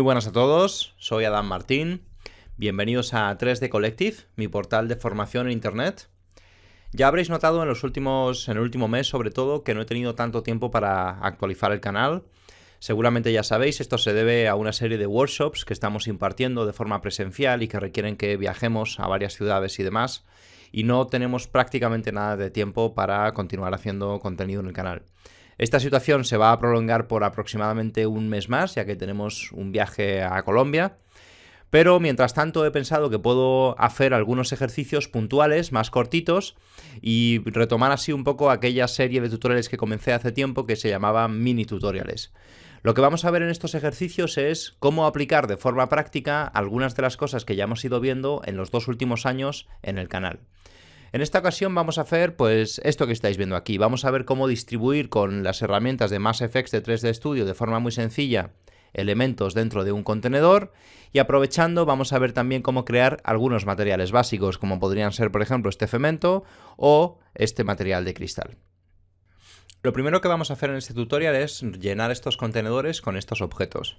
Muy buenas a todos, soy Adam Martín. Bienvenidos a 3D Collective, mi portal de formación en internet. Ya habréis notado en el último mes sobre todo, que no he tenido tanto tiempo para actualizar el canal. Seguramente ya sabéis, esto se debe a una serie de workshops que estamos impartiendo de forma presencial y que requieren que viajemos a varias ciudades y demás. Y no tenemos prácticamente nada de tiempo para continuar haciendo contenido en el canal. Esta situación se va a prolongar por aproximadamente un mes más, ya que tenemos un viaje a Colombia. Pero mientras tanto he pensado que puedo hacer algunos ejercicios puntuales, más cortitos, y retomar así un poco aquella serie de tutoriales que comencé hace tiempo que se llamaban mini tutoriales. Lo que vamos a ver en estos ejercicios es cómo aplicar de forma práctica algunas de las cosas que ya hemos ido viendo en los 2 últimos años en el canal. En esta ocasión vamos a hacer pues esto que estáis viendo aquí. Vamos a ver cómo distribuir con las herramientas de MassFX de 3D Studio de forma muy sencilla elementos dentro de un contenedor, y aprovechando vamos a ver también cómo crear algunos materiales básicos como podrían ser por ejemplo este cemento o este material de cristal. Lo primero que vamos a hacer en este tutorial es llenar estos contenedores con estos objetos.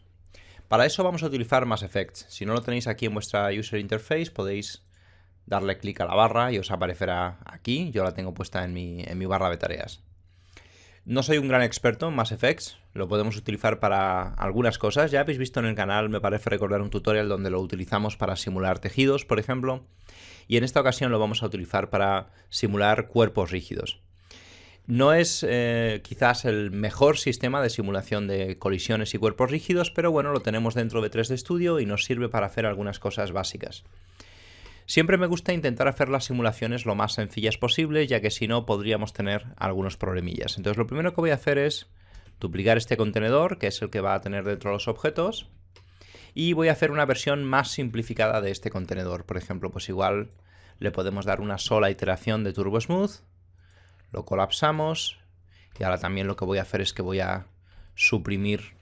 Para eso vamos a utilizar MassFX. Si no lo tenéis aquí en vuestra User Interface podéis darle clic a la barra y os aparecerá aquí. Yo la tengo puesta en mi barra de tareas. No soy un gran experto en MassFX, lo podemos utilizar para algunas cosas. Ya habéis visto en el canal, me parece recordar un tutorial donde lo utilizamos para simular tejidos, por ejemplo. Y en esta ocasión lo vamos a utilizar para simular cuerpos rígidos. No es quizás el mejor sistema de simulación de colisiones y cuerpos rígidos, pero bueno, lo tenemos dentro de 3D Studio y nos sirve para hacer algunas cosas básicas. Siempre me gusta intentar hacer las simulaciones lo más sencillas posible, ya que si no podríamos tener algunos problemillas. Entonces lo primero que voy a hacer es duplicar este contenedor, que es el que va a tener dentro los objetos, y voy a hacer una versión más simplificada de este contenedor. Por ejemplo, pues igual le podemos dar una sola iteración de Turbo Smooth, lo colapsamos, y ahora también lo que voy a hacer es que voy a suprimir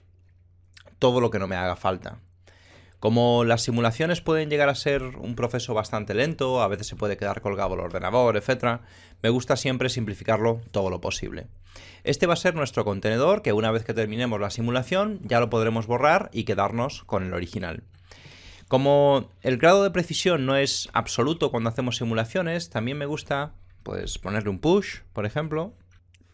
todo lo que no me haga falta. Como las simulaciones pueden llegar a ser un proceso bastante lento, a veces se puede quedar colgado el ordenador, etc., me gusta siempre simplificarlo todo lo posible. Este va a ser nuestro contenedor, que una vez que terminemos la simulación ya lo podremos borrar y quedarnos con el original. Como el grado de precisión no es absoluto cuando hacemos simulaciones, también me gusta pues, ponerle un push, por ejemplo.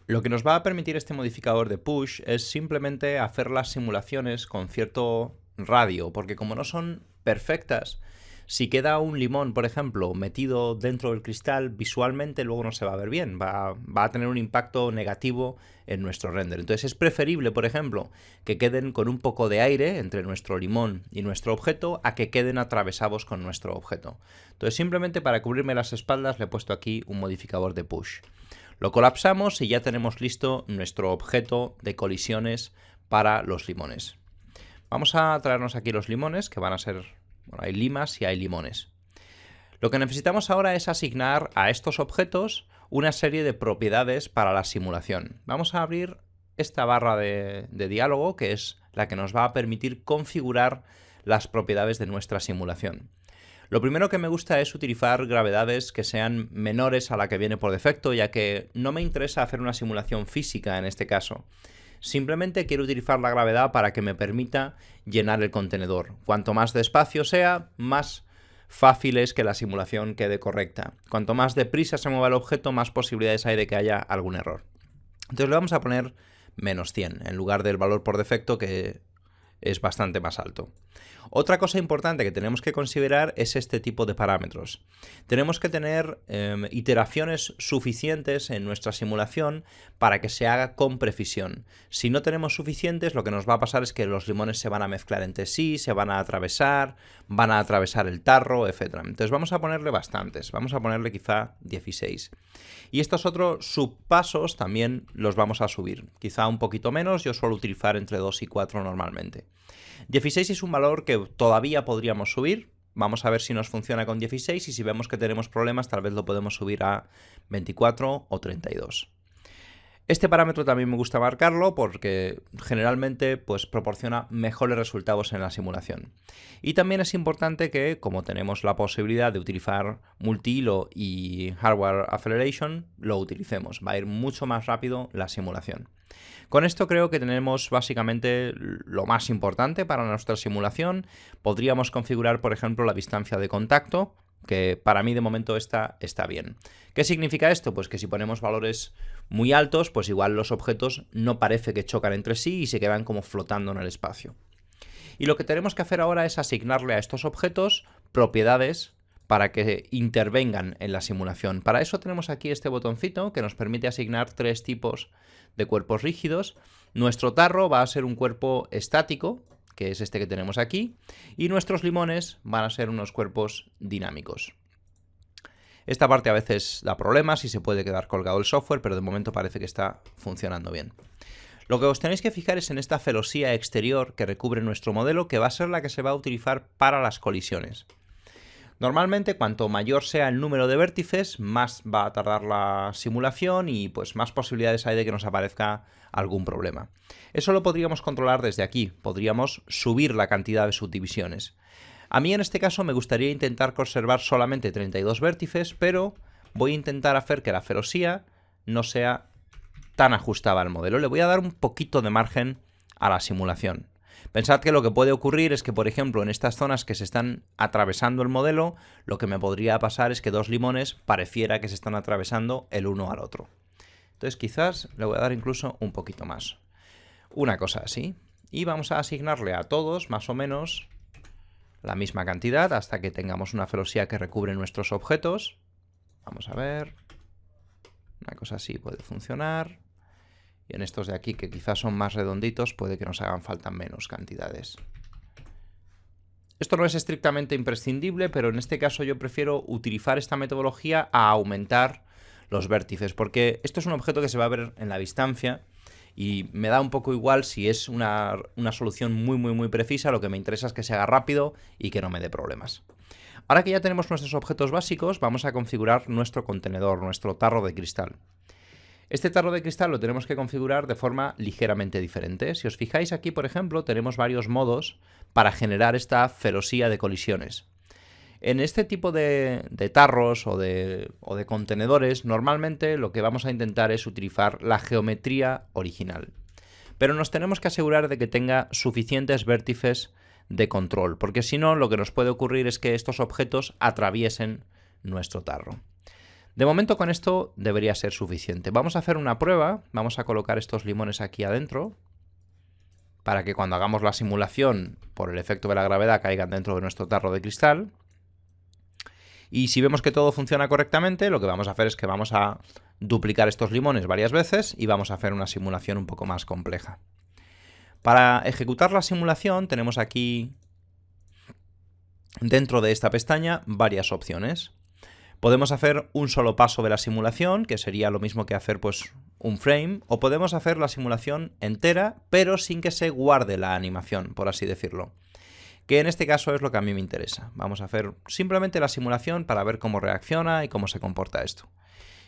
Lo que nos va a permitir este modificador de push es simplemente hacer las simulaciones con cierto radio, porque como no son perfectas, si queda un limón, por ejemplo, metido dentro del cristal, visualmente luego no se va a ver bien, va a tener un impacto negativo en nuestro render. Entonces es preferible, por ejemplo, que queden con un poco de aire entre nuestro limón y nuestro objeto a que queden atravesados con nuestro objeto. Entonces simplemente para cubrirme las espaldas le he puesto aquí un modificador de push. Lo colapsamos y ya tenemos listo nuestro objeto de colisiones para los limones. Vamos a traernos aquí los limones, que van a ser, bueno, hay limas y hay limones. Lo que necesitamos ahora es asignar a estos objetos una serie de propiedades para la simulación. Vamos a abrir esta barra de diálogo, que es la que nos va a permitir configurar las propiedades de nuestra simulación. Lo primero que me gusta es utilizar gravedades que sean menores a la que viene por defecto, ya que no me interesa hacer una simulación física en este caso. Simplemente quiero utilizar la gravedad para que me permita llenar el contenedor. Cuanto más despacio sea, más fácil es que la simulación quede correcta. Cuanto más deprisa se mueva el objeto, más posibilidades hay de que haya algún error. Entonces le vamos a poner menos 100 en lugar del valor por defecto, que es bastante más alto. Otra cosa importante que tenemos que considerar es este tipo de parámetros. Tenemos que tener iteraciones suficientes en nuestra simulación para que se haga con precisión. Si no tenemos suficientes, lo que nos va a pasar es que los limones se van a mezclar entre sí, se van a atravesar el tarro, etc. Entonces vamos a ponerle bastantes, vamos a ponerle quizá 16. Y estos otros subpasos también los vamos a subir, quizá un poquito menos, yo suelo utilizar entre 2 y 4 normalmente. 16 es un valor que todavía podríamos subir, vamos a ver si nos funciona con 16 y si vemos que tenemos problemas tal vez lo podemos subir a 24 o 32. Este parámetro también me gusta marcarlo porque generalmente pues, proporciona mejores resultados en la simulación. Y también es importante que, como tenemos la posibilidad de utilizar multihilo y hardware acceleration, lo utilicemos. Va a ir mucho más rápido la simulación. Con esto creo que tenemos básicamente lo más importante para nuestra simulación. Podríamos configurar, por ejemplo, la distancia de contacto, que para mí de momento está bien. ¿Qué significa esto? Pues que si ponemos valores muy altos, pues igual los objetos no parece que chocan entre sí y se quedan como flotando en el espacio. Y lo que tenemos que hacer ahora es asignarle a estos objetos propiedades para que intervengan en la simulación. Para eso tenemos aquí este botoncito que nos permite asignar 3 tipos de cuerpos rígidos. Nuestro tarro va a ser un cuerpo estático, que es este que tenemos aquí, y nuestros limones van a ser unos cuerpos dinámicos. Esta parte a veces da problemas y se puede quedar colgado el software, pero de momento parece que está funcionando bien. Lo que os tenéis que fijar es en esta celosía exterior que recubre nuestro modelo, que va a ser la que se va a utilizar para las colisiones. Normalmente, cuanto mayor sea el número de vértices, más va a tardar la simulación y pues más posibilidades hay de que nos aparezca algún problema. Eso lo podríamos controlar desde aquí, podríamos subir la cantidad de subdivisiones. A mí en este caso me gustaría intentar conservar solamente 32 vértices, pero voy a intentar hacer que la celosía no sea tan ajustada al modelo. Le voy a dar un poquito de margen a la simulación. Pensad que lo que puede ocurrir es que, por ejemplo, en estas zonas que se están atravesando el modelo, lo que me podría pasar es que 2 limones pareciera que se están atravesando el uno al otro. Entonces quizás le voy a dar incluso un poquito más. Una cosa así. Y vamos a asignarle a todos más o menos la misma cantidad hasta que tengamos una celosía que recubre nuestros objetos. Vamos a ver. Una cosa así puede funcionar. Y en estos de aquí, que quizás son más redonditos, puede que nos hagan falta menos cantidades. Esto no es estrictamente imprescindible, pero en este caso yo prefiero utilizar esta metodología a aumentar los vértices, porque esto es un objeto que se va a ver en la distancia y me da un poco igual si es una solución muy precisa. Lo que me interesa es que se haga rápido y que no me dé problemas. Ahora que ya tenemos nuestros objetos básicos, vamos a configurar nuestro contenedor, nuestro tarro de cristal. Este tarro de cristal lo tenemos que configurar de forma ligeramente diferente. Si os fijáis aquí, por ejemplo, tenemos varios modos para generar esta celosía de colisiones. En este tipo de tarros o de contenedores, normalmente lo que vamos a intentar es utilizar la geometría original. Pero nos tenemos que asegurar de que tenga suficientes vértices de control, porque si no, lo que nos puede ocurrir es que estos objetos atraviesen nuestro tarro. De momento con esto debería ser suficiente. Vamos a hacer una prueba, vamos a colocar estos limones aquí adentro, para que cuando hagamos la simulación, por el efecto de la gravedad, caigan dentro de nuestro tarro de cristal. Y si vemos que todo funciona correctamente, lo que vamos a hacer es que vamos a duplicar estos limones varias veces y vamos a hacer una simulación un poco más compleja. Para ejecutar la simulación tenemos aquí, dentro de esta pestaña, varias opciones. Podemos hacer un solo paso de la simulación, que sería lo mismo que hacer pues un frame, o podemos hacer la simulación entera, pero sin que se guarde la animación, por así decirlo. Que en este caso es lo que a mí me interesa. Vamos a hacer simplemente la simulación para ver cómo reacciona y cómo se comporta esto.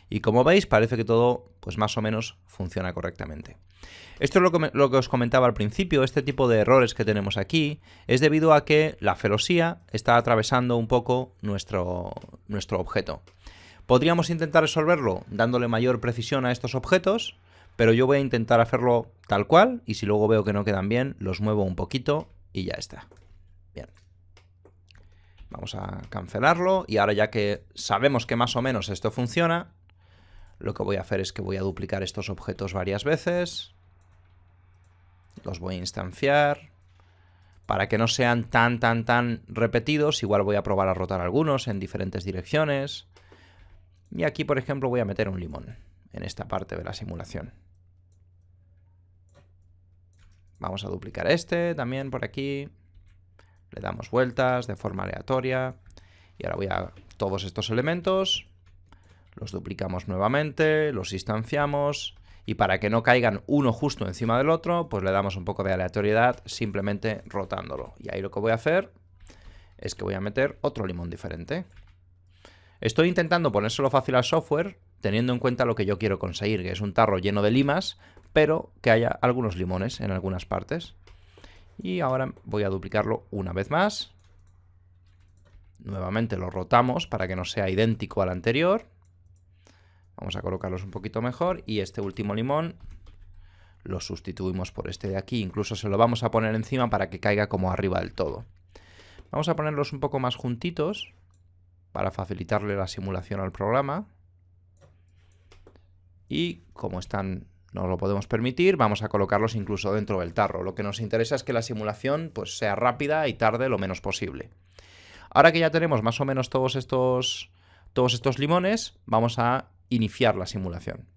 Y como veis, parece que todo pues más o menos funciona correctamente. Esto es lo que os comentaba al principio. Este tipo de errores que tenemos aquí es debido a que la celosía está atravesando un poco nuestro objeto. Podríamos intentar resolverlo dándole mayor precisión a estos objetos, pero yo voy a intentar hacerlo tal cual, y si luego veo que no quedan bien, los muevo un poquito y ya está. Bien. Vamos a cancelarlo, y ahora ya que sabemos que más o menos esto funciona, lo que voy a hacer es que voy a duplicar estos objetos varias veces. Los voy a instanciar. Para que no sean tan repetidos, igual voy a probar a rotar algunos en diferentes direcciones. Y aquí, por ejemplo, voy a meter un limón en esta parte de la simulación. Vamos a duplicar este también por aquí. Le damos vueltas de forma aleatoria. Y ahora voy a todos estos elementos. Los duplicamos nuevamente, los instanciamos, y para que no caigan uno justo encima del otro, pues le damos un poco de aleatoriedad simplemente rotándolo. Y ahí lo que voy a hacer es que voy a meter otro limón diferente. Estoy intentando ponérselo fácil al software teniendo en cuenta lo que yo quiero conseguir, que es un tarro lleno de limas, pero que haya algunos limones en algunas partes. Y ahora voy a duplicarlo una vez más. Nuevamente lo rotamos para que no sea idéntico al anterior. Vamos a colocarlos un poquito mejor y este último limón lo sustituimos por este de aquí. Incluso se lo vamos a poner encima para que caiga como arriba del todo. Vamos a ponerlos un poco más juntitos para facilitarle la simulación al programa. Y como están, no lo podemos permitir, vamos a colocarlos incluso dentro del tarro. Lo que nos interesa es que la simulación pues, sea rápida y tarde lo menos posible. Ahora que ya tenemos más o menos todos estos limones, vamos a iniciar la simulación.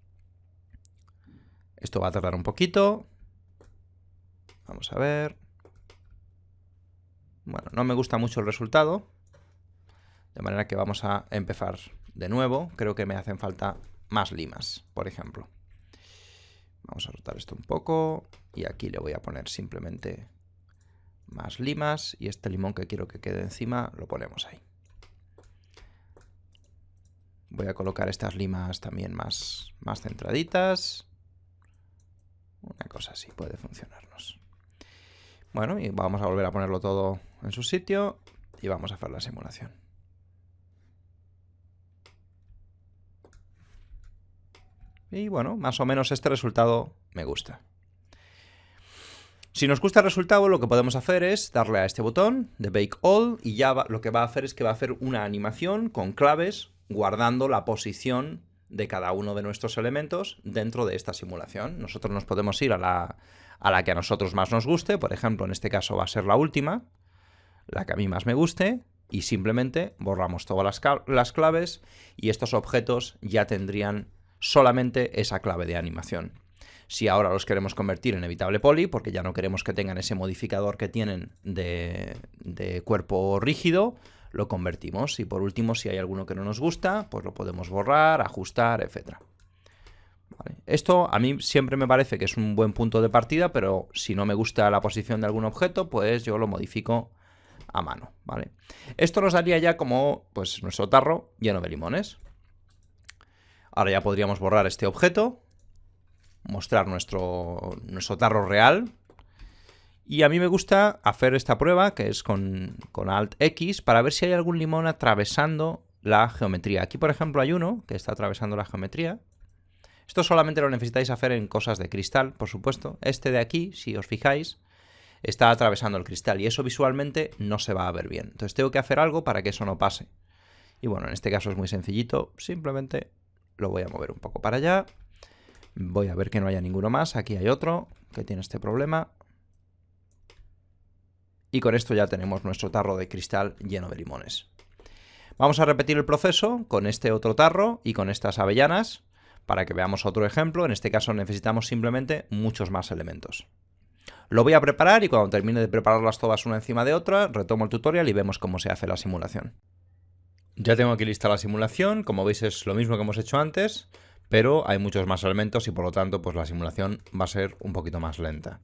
Esto va a tardar un poquito. Vamos a ver. Bueno, no me gusta mucho el resultado. De manera que vamos a empezar de nuevo. Creo que me hacen falta más limas, por ejemplo. Vamos a rotar esto un poco. Y aquí le voy a poner simplemente más limas. Y este limón que quiero que quede encima, lo ponemos ahí. Voy a colocar estas limas también más centraditas. Una cosa así puede funcionarnos. Bueno, y vamos a volver a ponerlo todo en su sitio. Y vamos a hacer la simulación. Y bueno, más o menos este resultado me gusta. Si nos gusta el resultado, lo que podemos hacer es darle a este botón de Bake All y ya lo que va a hacer es que va a hacer una animación con claves guardando la posición de cada uno de nuestros elementos dentro de esta simulación. Nosotros nos podemos ir a la que a nosotros más nos guste, por ejemplo, en este caso va a ser la última, la que a mí más me guste, y simplemente borramos todas las claves y estos objetos ya tendrían solamente esa clave de animación. Si ahora los queremos convertir en evitable poly, porque ya no queremos que tengan ese modificador que tienen de cuerpo rígido, lo convertimos. Y por último, si hay alguno que no nos gusta, pues lo podemos borrar, ajustar, etc. ¿Vale? Esto a mí siempre me parece que es un buen punto de partida, pero si no me gusta la posición de algún objeto, pues yo lo modifico a mano. ¿Vale? Esto nos daría ya como pues, nuestro tarro lleno de limones. Ahora ya podríamos borrar este objeto, mostrar nuestro tarro real. Y a mí me gusta hacer esta prueba, que es con Alt X, para ver si hay algún limón atravesando la geometría. Aquí, por ejemplo, hay uno que está atravesando la geometría. Esto solamente lo necesitáis hacer en cosas de cristal, por supuesto. Este de aquí, si os fijáis, está atravesando el cristal y eso visualmente no se va a ver bien. Entonces tengo que hacer algo para que eso no pase. Y bueno, en este caso es muy sencillito. Simplemente lo voy a mover un poco para allá. Voy a ver que no haya ninguno más. Aquí hay otro que tiene este problema. Y con esto ya tenemos nuestro tarro de cristal lleno de limones. Vamos a repetir el proceso con este otro tarro y con estas avellanas para que veamos otro ejemplo. En este caso necesitamos simplemente muchos más elementos. Lo voy a preparar y cuando termine de prepararlas todas una encima de otra, retomo el tutorial y vemos cómo se hace la simulación. Ya tengo aquí lista la simulación. Como veis es lo mismo que hemos hecho antes, pero hay muchos más elementos y por lo tanto pues la simulación va a ser un poquito más lenta.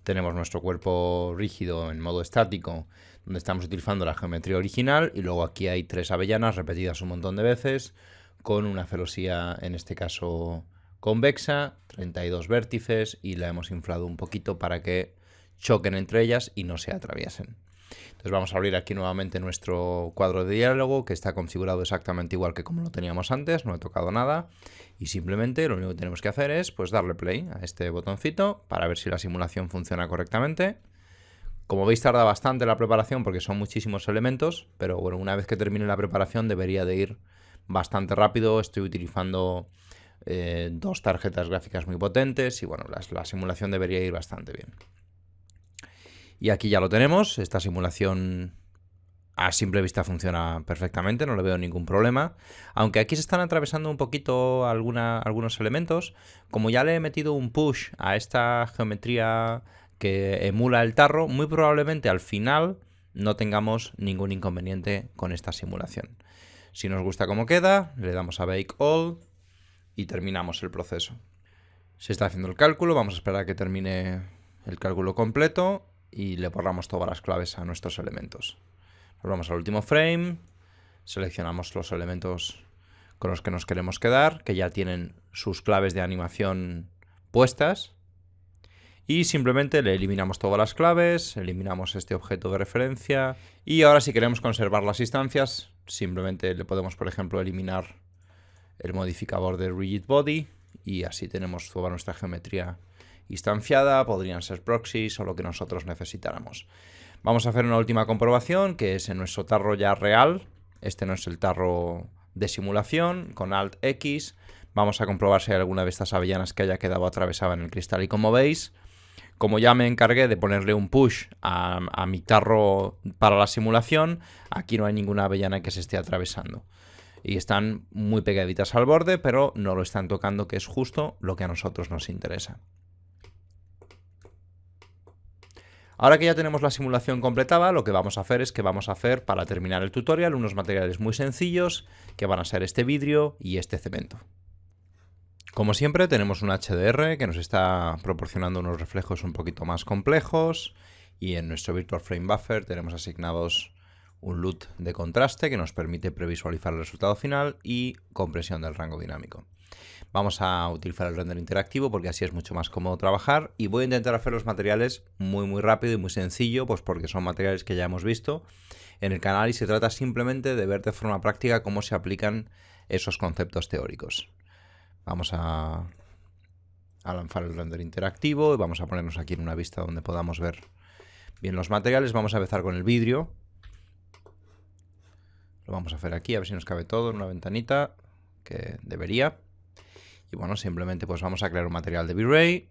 Tenemos nuestro cuerpo rígido en modo estático, donde estamos utilizando la geometría original, y luego aquí hay 3 avellanas repetidas un montón de veces, con una celosía, en este caso convexa, 32 vértices, y la hemos inflado un poquito para que choquen entre ellas y no se atraviesen. Entonces vamos a abrir aquí nuevamente nuestro cuadro de diálogo, que está configurado exactamente igual que como lo teníamos antes, no he tocado nada, y simplemente lo único que tenemos que hacer es pues darle play a este botoncito para ver si la simulación funciona correctamente. Como veis tarda bastante la preparación porque son muchísimos elementos, pero bueno, una vez que termine la preparación debería de ir bastante rápido. Estoy utilizando 2 tarjetas gráficas muy potentes y bueno, la simulación debería ir bastante bien. Y aquí ya lo tenemos, esta simulación a simple vista funciona perfectamente, no le veo ningún problema. Aunque aquí se están atravesando un poquito algunos elementos, como ya le he metido un push a esta geometría que emula el tarro, muy probablemente al final no tengamos ningún inconveniente con esta simulación. Si nos gusta cómo queda, le damos a Bake All y terminamos el proceso. Se está haciendo el cálculo, vamos a esperar a que termine el cálculo completo y le borramos todas las claves a nuestros elementos. Nos vamos al último frame, seleccionamos los elementos con los que nos queremos quedar, que ya tienen sus claves de animación puestas. Y simplemente le eliminamos todas las claves, eliminamos este objeto de referencia. Y ahora si queremos conservar las instancias, simplemente le podemos, por ejemplo, eliminar el modificador de rigid body. Y así tenemos toda nuestra geometría instanciada, podrían ser proxies o lo que nosotros necesitáramos. Vamos a hacer una última comprobación, que es en nuestro tarro ya real. Este no es el tarro de simulación. Con Alt X vamos a comprobar si hay alguna de estas avellanas que haya quedado atravesada en el cristal. Y como veis, como ya me encargué de ponerle un push a mi tarro para la simulación, aquí no hay ninguna avellana que se esté atravesando. Y están muy pegaditas al borde, pero no lo están tocando, que es justo lo que a nosotros nos interesa. Ahora que ya tenemos la simulación completada, lo que vamos a hacer es que vamos a hacer, para terminar el tutorial, unos materiales muy sencillos, que van a ser este vidrio y este cemento. Como siempre, tenemos un HDR que nos está proporcionando unos reflejos un poquito más complejos, y en nuestro Virtual Frame Buffer tenemos asignados un LUT de contraste que nos permite previsualizar el resultado final y compresión del rango dinámico. Vamos a utilizar el render interactivo porque así es mucho más cómodo trabajar, y voy a intentar hacer los materiales muy rápido y muy sencillo, pues porque son materiales que ya hemos visto en el canal y se trata simplemente de ver de forma práctica cómo se aplican esos conceptos teóricos. Vamos a lanzar el render interactivo y vamos a ponernos aquí en una vista donde podamos ver bien los materiales. Vamos a empezar con el vidrio. Lo vamos a hacer aquí, a ver si nos cabe todo en una ventanita, que debería. Y bueno, simplemente pues vamos a crear un material de V-Ray.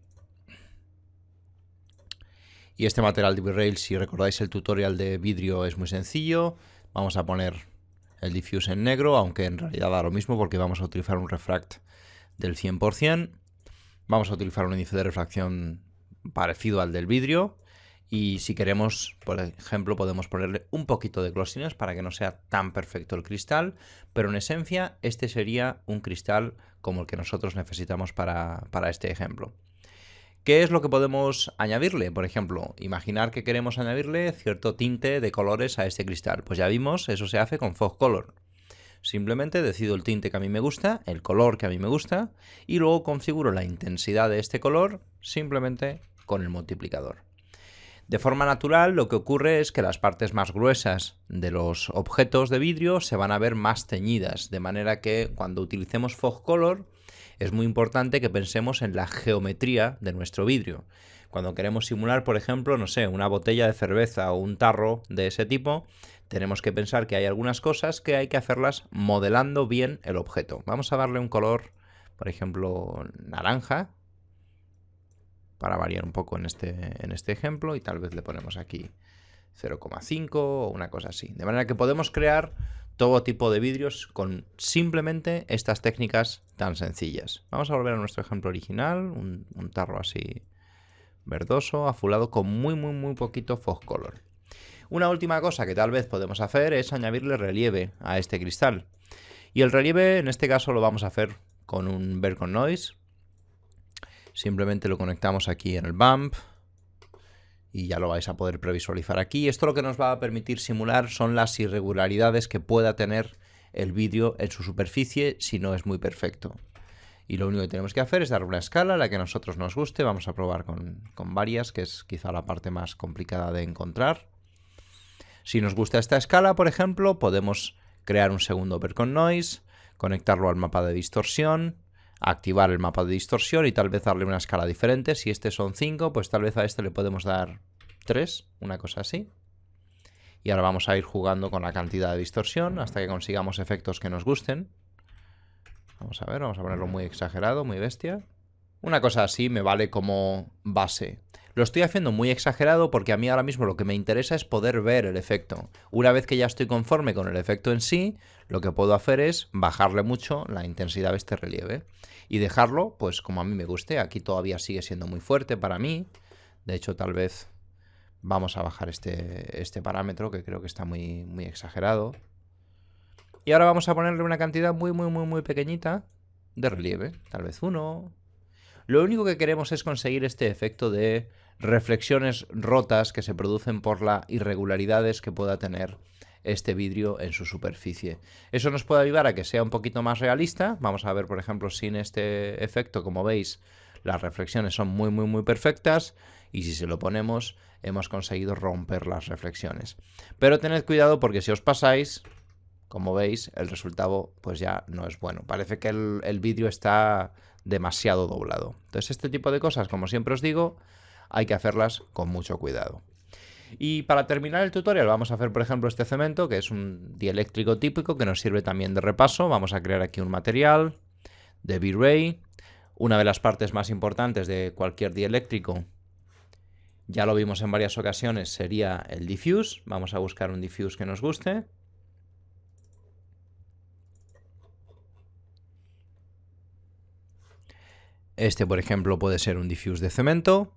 Y este material de V-Ray, si recordáis el tutorial de vidrio, es muy sencillo. Vamos a poner el diffuse en negro, aunque en realidad da lo mismo porque vamos a utilizar un refract del 100%. Vamos a utilizar un índice de refracción parecido al del vidrio. Y si queremos, por ejemplo, podemos ponerle un poquito de glossiness para que no sea tan perfecto el cristal, pero en esencia este sería un cristal como el que nosotros necesitamos para este ejemplo. ¿Qué es lo que podemos añadirle? Por ejemplo, imaginar que queremos añadirle cierto tinte de colores a este cristal. Pues ya vimos, eso se hace con Fog Color. Simplemente decido el tinte que a mí me gusta, el color que a mí me gusta, y luego configuro la intensidad de este color simplemente con el multiplicador. De forma natural, lo que ocurre es que las partes más gruesas de los objetos de vidrio se van a ver más teñidas, de manera que cuando utilicemos Fog Color es muy importante que pensemos en la geometría de nuestro vidrio. Cuando queremos simular, por ejemplo, no sé, una botella de cerveza o un tarro de ese tipo, tenemos que pensar que hay algunas cosas que hay que hacerlas modelando bien el objeto. Vamos a darle un color, por ejemplo, naranja, para variar un poco en este ejemplo, y tal vez le ponemos aquí 0,5 o una cosa así. De manera que podemos crear todo tipo de vidrios con simplemente estas técnicas tan sencillas. Vamos a volver a nuestro ejemplo original, un tarro así verdoso, azulado, con muy poquito Fog Color. Una última cosa que tal vez podemos hacer es añadirle relieve a este cristal. Y el relieve en este caso lo vamos a hacer con un Bear con Noise. Simplemente lo conectamos aquí en el bump y ya lo vais a poder previsualizar aquí. Esto lo que nos va a permitir simular son las irregularidades que pueda tener el vidrio en su superficie si no es muy perfecto. Y lo único que tenemos que hacer es darle una escala, la que a nosotros nos guste. Vamos a probar con varias, que es quizá la parte más complicada de encontrar. Si nos gusta esta escala, por ejemplo, podemos crear un segundo Bear con Noise, conectarlo al mapa de distorsión, activar el mapa de distorsión y tal vez darle una escala diferente. Si este son 5, pues tal vez a este le podemos dar 3, una cosa así. Y ahora vamos a ir jugando con la cantidad de distorsión hasta que consigamos efectos que nos gusten. Vamos a ver, vamos a ponerlo muy exagerado, muy bestia. Una cosa así me vale como base. Lo estoy haciendo muy exagerado porque a mí ahora mismo lo que me interesa es poder ver el efecto. Una vez que ya estoy conforme con el efecto en sí, lo que puedo hacer es bajarle mucho la intensidad de este relieve y dejarlo pues como a mí me guste. Aquí todavía sigue siendo muy fuerte para mí. De hecho, tal vez vamos a bajar este parámetro, que creo que está muy exagerado. Y ahora vamos a ponerle una cantidad muy pequeñita de relieve. Tal vez 1. Lo único que queremos es conseguir este efecto de reflexiones rotas que se producen por las irregularidades que pueda tener este vidrio en su superficie. Eso nos puede ayudar a que sea un poquito más realista. Vamos a ver, por ejemplo, sin este efecto, como veis, las reflexiones son muy perfectas, y si se lo ponemos hemos conseguido romper las reflexiones. Pero tened cuidado porque si os pasáis, como veis, el resultado pues ya no es bueno. Parece que el vidrio está demasiado doblado. Entonces este tipo de cosas, como siempre os digo, hay que hacerlas con mucho cuidado. Y para terminar el tutorial vamos a hacer, por ejemplo, este cemento, que es un dieléctrico típico que nos sirve también de repaso. Vamos a crear aquí un material de V-Ray. Una de las partes más importantes de cualquier dieléctrico, ya lo vimos en varias ocasiones, sería el diffuse. Vamos a buscar un diffuse que nos guste. Este, por ejemplo, puede ser un diffuse de cemento,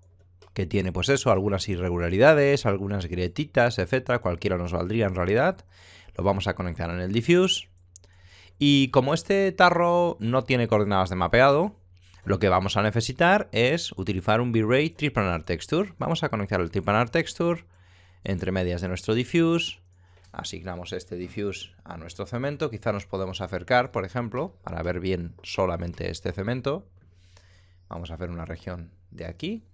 que tiene pues eso, algunas irregularidades, algunas grietitas, etcétera. Cualquiera nos valdría en realidad. Lo vamos a conectar en el diffuse. Y como este tarro no tiene coordenadas de mapeado, lo que vamos a necesitar es utilizar un V-Ray Triplanar Texture. Vamos a conectar el Triplanar Texture entre medias de nuestro diffuse. Asignamos este diffuse a nuestro cemento. Quizá nos podemos acercar, por ejemplo, para ver bien solamente este cemento. Vamos a hacer una región de aquí.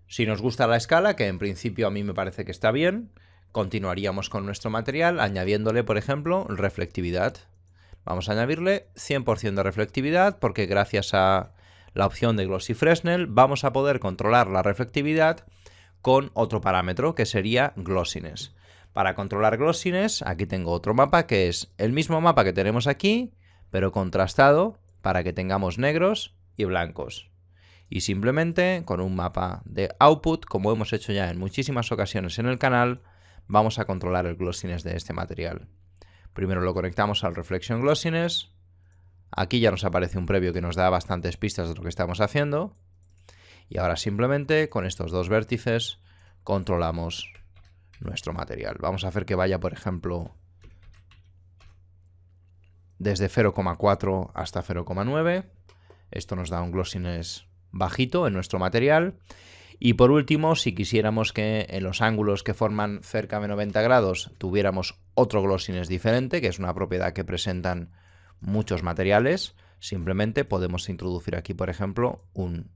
Si nos gusta la escala, que en principio a mí me parece que está bien, continuaríamos con nuestro material añadiéndole, por ejemplo, reflectividad. Vamos a añadirle 100% de reflectividad porque gracias a la opción de Glossy Fresnel vamos a poder controlar la reflectividad con otro parámetro que sería Glossiness. Para controlar Glossiness, aquí tengo otro mapa que es el mismo mapa que tenemos aquí, pero contrastado para que tengamos negros y blancos. Y simplemente con un mapa de output, como hemos hecho ya en muchísimas ocasiones en el canal, vamos a controlar el glossiness de este material. Primero lo conectamos al Reflection Glossiness. Aquí ya nos aparece un previo que nos da bastantes pistas de lo que estamos haciendo. Y ahora simplemente con estos dos vértices controlamos nuestro material. Vamos a hacer que vaya, por ejemplo, desde 0,4 hasta 0,9. Esto nos da un glossiness bajito en nuestro material. Y por último, si quisiéramos que en los ángulos que forman cerca de 90 grados tuviéramos otro glossiness diferente, que es una propiedad que presentan muchos materiales, simplemente podemos introducir aquí, por ejemplo, un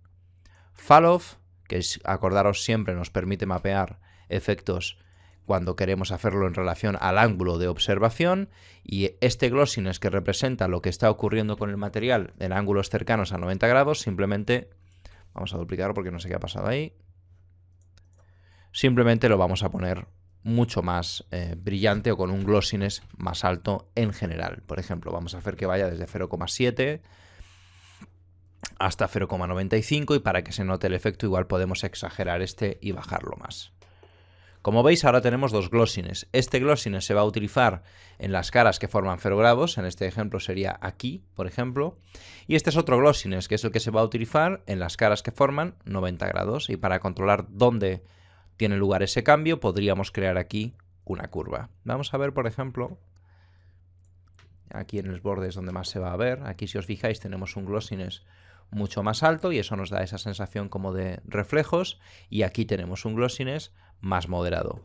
fall-off, que es, acordaros, siempre nos permite mapear efectos cuando queremos hacerlo en relación al ángulo de observación, y este glossiness que representa lo que está ocurriendo con el material en ángulos cercanos a 90 grados, simplemente, vamos a duplicarlo porque no sé qué ha pasado ahí, simplemente lo vamos a poner mucho más brillante o con un glossiness más alto en general. Por ejemplo, vamos a hacer que vaya desde 0,7 hasta 0,95 y para que se note el efecto igual podemos exagerar este y bajarlo más. Como veis, ahora tenemos dos glossiness. Este glossiness se va a utilizar en las caras que forman 0 grados. En este ejemplo sería aquí, por ejemplo. Y este es otro glossiness, que es el que se va a utilizar en las caras que forman 90 grados. Y para controlar dónde tiene lugar ese cambio, podríamos crear aquí una curva. Vamos a ver, por ejemplo, aquí en los bordes donde más se va a ver. Aquí, si os fijáis, tenemos un glossiness mucho más alto y eso nos da esa sensación como de reflejos, y aquí tenemos un glossiness más moderado.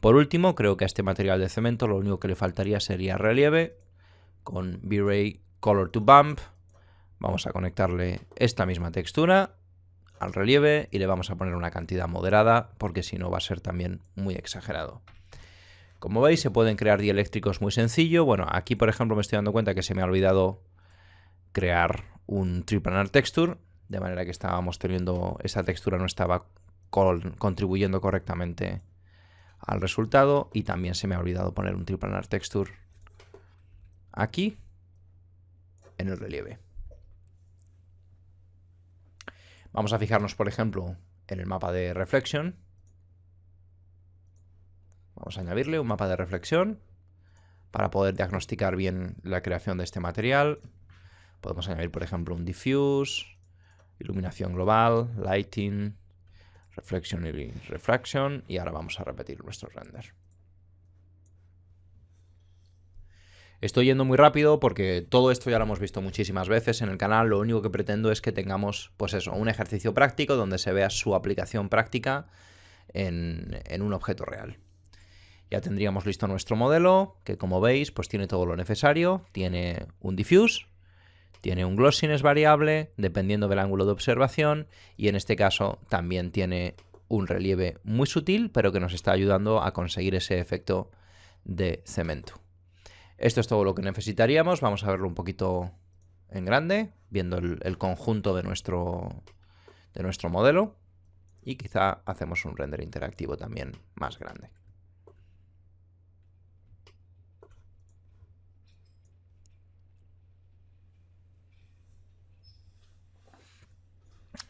Por último, creo que a este material de cemento lo único que le faltaría sería relieve. Con V-Ray Color to Bump vamos a conectarle esta misma textura al relieve y le vamos a poner una cantidad moderada porque si no va a ser también muy exagerado. Como veis, se pueden crear dieléctricos muy sencillo. Bueno, aquí por ejemplo me estoy dando cuenta que se me ha olvidado crear un Triplanar Texture, de manera que estábamos teniendo esa textura no estaba contribuyendo correctamente al resultado, y también se me ha olvidado poner un Triplanar Texture aquí en el relieve. Vamos a fijarnos, por ejemplo, en el mapa de Reflection. Vamos a añadirle un mapa de reflexión para poder diagnosticar bien la creación de este material. Podemos añadir, por ejemplo, un diffuse, iluminación global, lighting, reflection y refraction, y ahora vamos a repetir nuestro render. Estoy yendo muy rápido porque todo esto ya lo hemos visto muchísimas veces en el canal. Lo único que pretendo es que tengamos, pues eso, un ejercicio práctico donde se vea su aplicación práctica en un objeto real. Ya tendríamos listo nuestro modelo, que como veis, pues tiene todo lo necesario. Tiene un diffuse, tiene un glossiness variable, dependiendo del ángulo de observación, y en este caso también tiene un relieve muy sutil, pero que nos está ayudando a conseguir ese efecto de cemento. Esto es todo lo que necesitaríamos. Vamos a verlo un poquito en grande, viendo el conjunto de nuestro modelo, y quizá hacemos un render interactivo también más grande.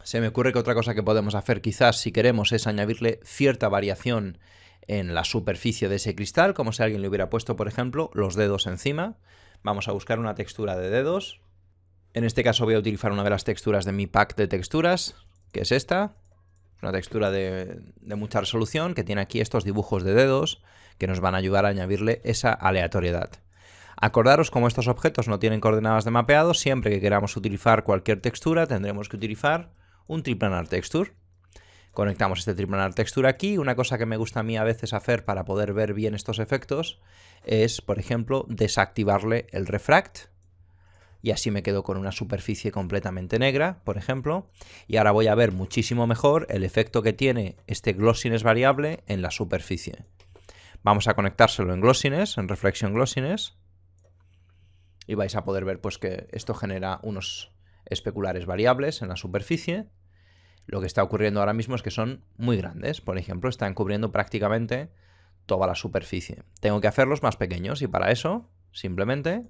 Se me ocurre que otra cosa que podemos hacer quizás si queremos es añadirle cierta variación en la superficie de ese cristal, como si alguien le hubiera puesto, por ejemplo, los dedos encima. Vamos a buscar una textura de dedos. En este caso voy a utilizar una de las texturas de mi pack de texturas, que es esta. Una textura de mucha resolución que tiene aquí estos dibujos de dedos que nos van a ayudar a añadirle esa aleatoriedad. Acordaros, como estos objetos no tienen coordenadas de mapeado, siempre que queramos utilizar cualquier textura tendremos que utilizar un triplanar texture. Conectamos este triplanar texture aquí. Una cosa que me gusta a mí a veces hacer para poder ver bien estos efectos es, por ejemplo, desactivarle el refract. Y así me quedo con una superficie completamente negra, por ejemplo. Y ahora voy a ver muchísimo mejor el efecto que tiene este glossiness variable en la superficie. Vamos a conectárselo en glossiness, en reflection glossiness. Y vais a poder ver pues, que esto genera unos especulares variables en la superficie. Lo que está ocurriendo ahora mismo es que son muy grandes. Por ejemplo, están cubriendo prácticamente toda la superficie. Tengo que hacerlos más pequeños y para eso simplemente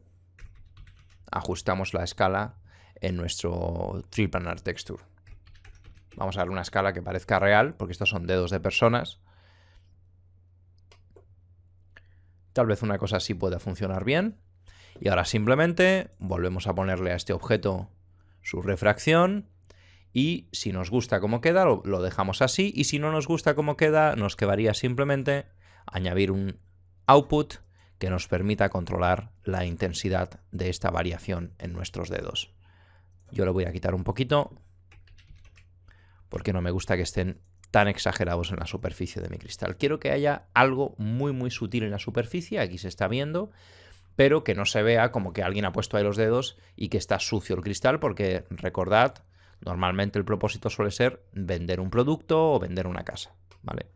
ajustamos la escala en nuestro triplanar texture. Vamos a darle una escala que parezca real, porque estos son dedos de personas. Tal vez una cosa así pueda funcionar bien. Y ahora simplemente volvemos a ponerle a este objeto su refracción. Y si nos gusta cómo queda, lo dejamos así. Y si no nos gusta cómo queda, nos quedaría simplemente añadir un output que nos permita controlar la intensidad de esta variación en nuestros dedos. Yo lo voy a quitar un poquito porque no me gusta que estén tan exagerados en la superficie de mi cristal. Quiero que haya algo muy sutil en la superficie, aquí se está viendo, pero que no se vea como que alguien ha puesto ahí los dedos y que está sucio el cristal, porque recordad, normalmente el propósito suele ser vender un producto o vender una casa, ¿vale?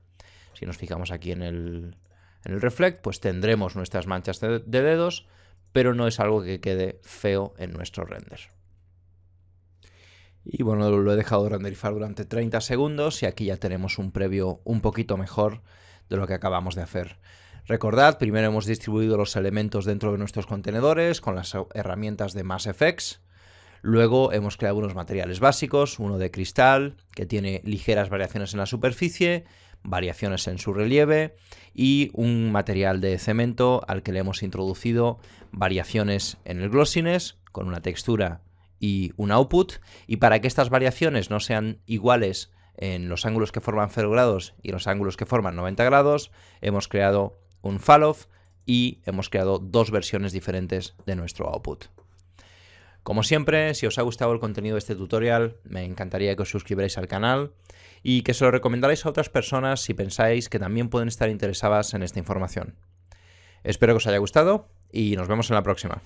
Si nos fijamos aquí en el reflect, pues tendremos nuestras manchas de dedos, pero no es algo que quede feo en nuestro render. Y bueno, lo he dejado renderizar durante 30 segundos y aquí ya tenemos un previo un poquito mejor de lo que acabamos de hacer. Recordad, primero hemos distribuido los elementos dentro de nuestros contenedores con las herramientas de MassFX. Luego hemos creado unos materiales básicos, uno de cristal que tiene ligeras variaciones en la superficie, variaciones en su relieve, y un material de cemento al que le hemos introducido variaciones en el glossiness con una textura y un output, y para que estas variaciones no sean iguales en los ángulos que forman 0 grados y los ángulos que forman 90 grados, hemos creado un fall-off y hemos creado dos versiones diferentes de nuestro output. Como siempre, si os ha gustado el contenido de este tutorial, me encantaría que os suscribáis al canal y que se lo recomendarais a otras personas si pensáis que también pueden estar interesadas en esta información. Espero que os haya gustado y nos vemos en la próxima.